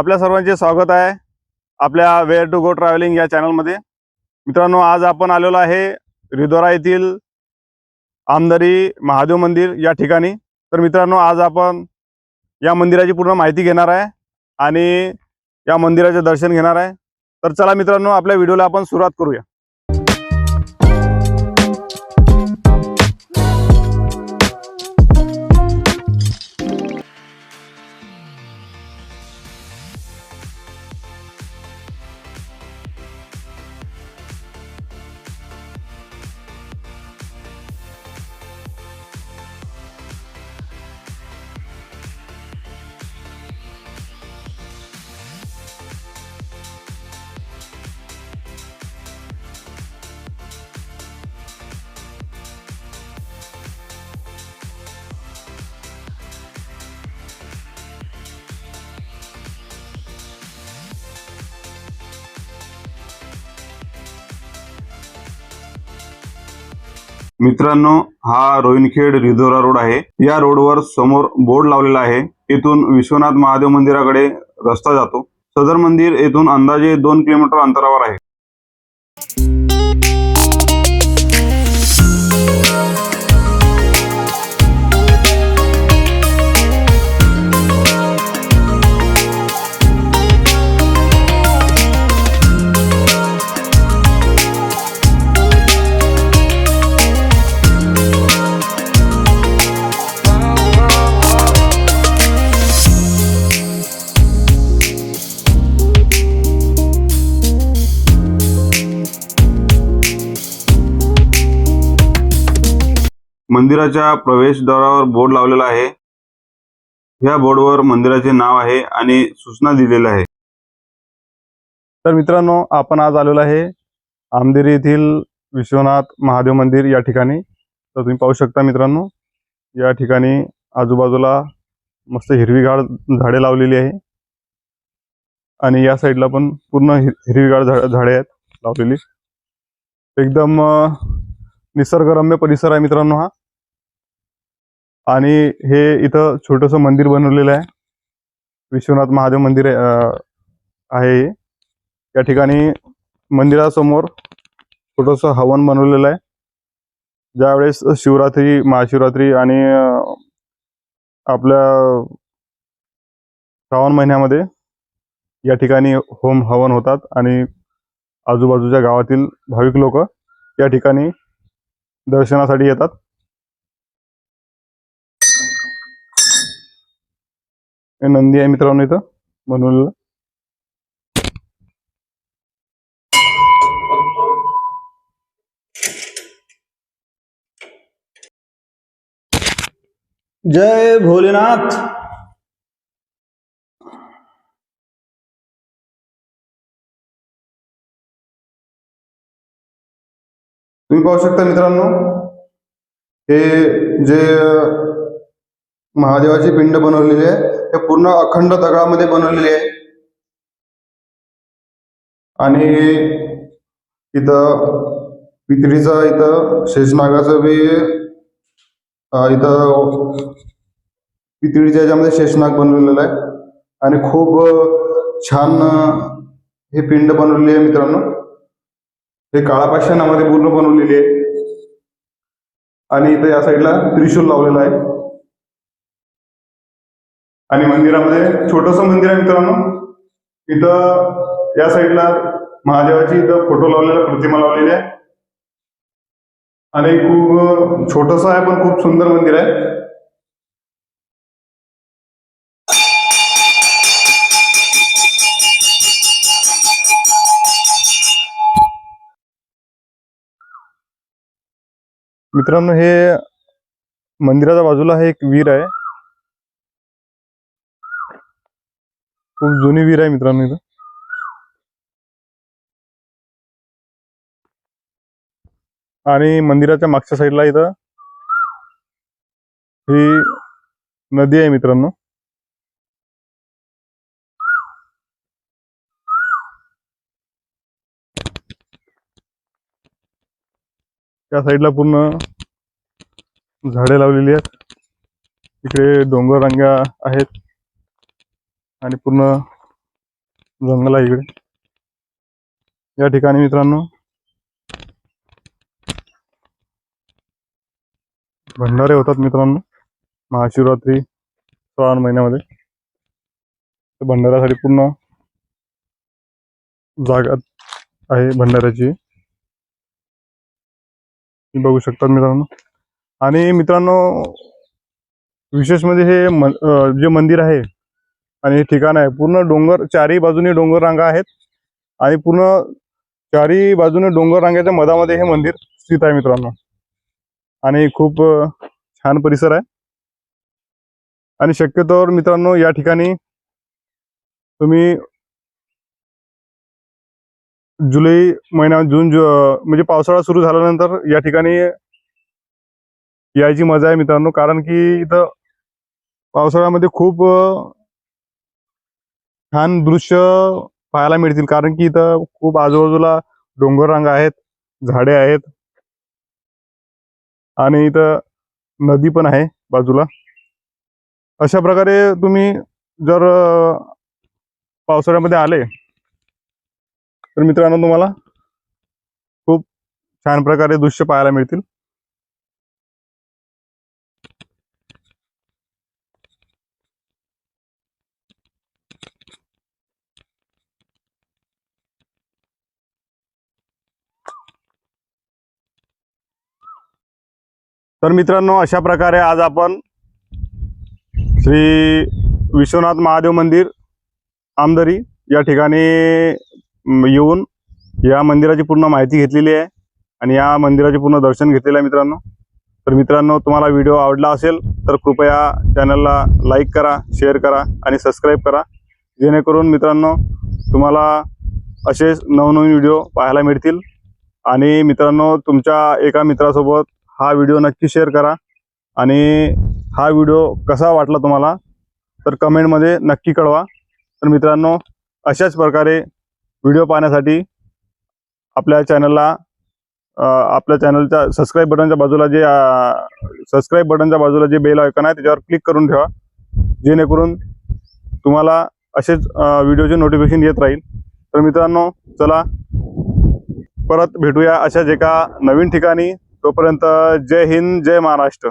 आपल्या सर्वांचे स्वागत आहे आपल्या वेअर टू गो ट्रॅव्हलिंग या चॅनलमध्ये। मित्रांनो, आज आपण आलेलो आहे रिधोरा येथील आमदरी महादेव मंदिर या ठिकाणी। तर मित्रांनो, आज आपण या मंदिराची पूर्ण माहिती घेणार आहे आणि या मंदिराचे दर्शन घेणार आहे। तर चला मित्रांनो, आपल्या व्हिडिओला आपण सुरुवात करूया। मित्रांनो, हा रोहिणखेड रिधोरा रोड आहे। या रोडवर समोर बोर्ड लावलेला आहे। येथून विश्वनाथ महादेव मंदिराकडे रस्ता जातो। सदर मंदिर येथून अंदाजे 2 किलोमीटर अंतरावर आहे। मंदिराच्या प्रवेशद्वारावर बोर्ड लावलेला आहे। या बोर्डवर मंदिराचे नाव आहे आणि सूचना दिलेल्या आहे। तर मित्रांनो, आपण आज आलेलो आहे आमदेरी येथील विश्वनाथ महादेव मंदिर या ठिकाणी। तर तुम्ही पाहू शकता मित्रांनो, या ठिकाणी आजूबाजूला मस्त हिरवीगार झाडे लावलेली आहे आणि या साईडला पण पूर्ण हिरवीगार झाडे आहेत लावलेली। एकदम निसर्गरम्य परिसर आहे मित्रांनो हा। आणि हे इथं छोटंसं मंदिर बनवलेलं आहे, विश्वनाथ महादेव मंदिर आहे। या ठिकाणी मंदिरासमोर छोटंसं हवन बनवलेलं आहे। ज्यावेळेस शिवरात्री, महाशिवरात्री आणि आपल्या श्रावण महिन्यामध्ये या ठिकाणी होम हवन होतात आणि आजूबाजूच्या गावातील भाविक लोक या ठिकाणी दर्शनासाठी येतात। हे नंदी आहे मित्रांनो इथं बनवलेलं। जय भोलेनाथ। तुम्ही पाहू शकता मित्रांनो, हे जे महादेवाची पिंड बनवलेली आहे ते पूर्ण अखंड दगडामध्ये बनवलेली आहे। आणि इथं पितळीचं, इथं शेषनागाचं बी इथं पितळीच्या याच्यामध्ये शेषनाग बनवलेलं आहे आणि खूप छान हे पिंड बनवलेली आहे मित्रांनो। हे काळा पाषाणामध्ये पूर्ण बनवलेली आहे आणि इथं या साईडला त्रिशूल लावलेला आहे। आणि मंदिरामध्ये छोटंसं मंदिर आहे मित्रांनो। इथं या साईडला महादेवाची इथं फोटो लावलेला, प्रतिमा लावलेली आहे आणि खूप छोटंसं आहे पण खूप सुंदर मंदिर आहे। मित्रांनो, हे मंदिराच्या बाजूला हे एक विहीर आहे, खूप जुनी विहीर आहे मित्रांनो इथं। आणि मंदिराच्या मागच्या साईडला इथं ही नदी आहे मित्रांनो। त्या साईडला पूर्ण झाडे लावलेली आहेत, इकडे डोंगर रांगा आहेत आणि पूर्ण जंगल आहे इकडे. या ठिकाणी मित्रांनो भंडारे होतात मित्रांनो महाशिवरात्री श्रावण महिन्यामध्ये. तर भंडाऱ्यासाठी पूर्ण जागा आहे भंडाऱ्याची, बघू शकतात मित्रांनो. आणि मित्रांनो विशेष म्हणजे हे जे मंदिर आहे आणि हे ठिकाण आहे पूर्ण डोंगर, चारही बाजूने डोंगर रांगा आहेत आणि पूर्ण चारही बाजूने डोंगर रांगेच्या मधामध्ये हे मंदिर स्थित आहे मित्रांनो. आणि खूप छान परिसर आहे. आणि शक्यतोवर मित्रांनो या ठिकाणी तुम्ही जुलै महिना म्हणजे पावसाळा सुरू झाल्यानंतर या ठिकाणी यायची मजा आहे मित्रांनो. कारण की इथं पावसाळ्यामध्ये खूप छान दृश्य पाहायला मिळतील. कारण की इथं खूप आजूबाजूला डोंगररांगा आहेत, झाडे आहेत आणि इथं नदी पण आहे बाजूला. अशा प्रकारे तुम्ही जर पावसाळ्यामध्ये आले तर मित्रांनो तुम्हाला खूप छान प्रकारे दृश्य पाहायला मिळतील. तर मित्रांनो अशा प्रकारे आज आपण श्री विश्वनाथ महादेव मंदिर आमदरी या ठिकाणी येऊन या मंदिराची पूर्ण माहिती घेतलेली आहे आणि या मंदिराचे पूर्ण दर्शन घेतलेलं आहे मित्रांनो. तर मित्रांनो तुम्हाला व्हिडिओ आवडला असेल तर कृपया चॅनलला लाईक करा, शेअर करा आणि सबस्क्राईब करा, जेणेकरून मित्रांनो तुम्हाला असेच नवनवीन व्हिडिओ पाहायला मिळतील. आणि मित्रांनो तुमच्या एका मित्रासोबत हा व्हिडिओ नक्की शेअर करा. आणि हा व्हिडिओ कसा वाटला तुम्हाला तर कमेंटमध्ये नक्की कळवा. तर मित्रांनो अशाच प्रकारे व्हिडिओ पाहण्यासाठी आपल्या चॅनलच्या सबस्क्राईब बटनच्या बाजूला जे बेल आयकॉन आहे त्याच्यावर क्लिक करून ठेवा, जेणेकरून तुम्हाला असेच व्हिडिओचे नोटिफिकेशन येत राहील. तर मित्रांनो चला परत भेटूया अशाच एका नवीन ठिकाणी. तोपर्यंत जय हिंद, जय महाराष्ट्र.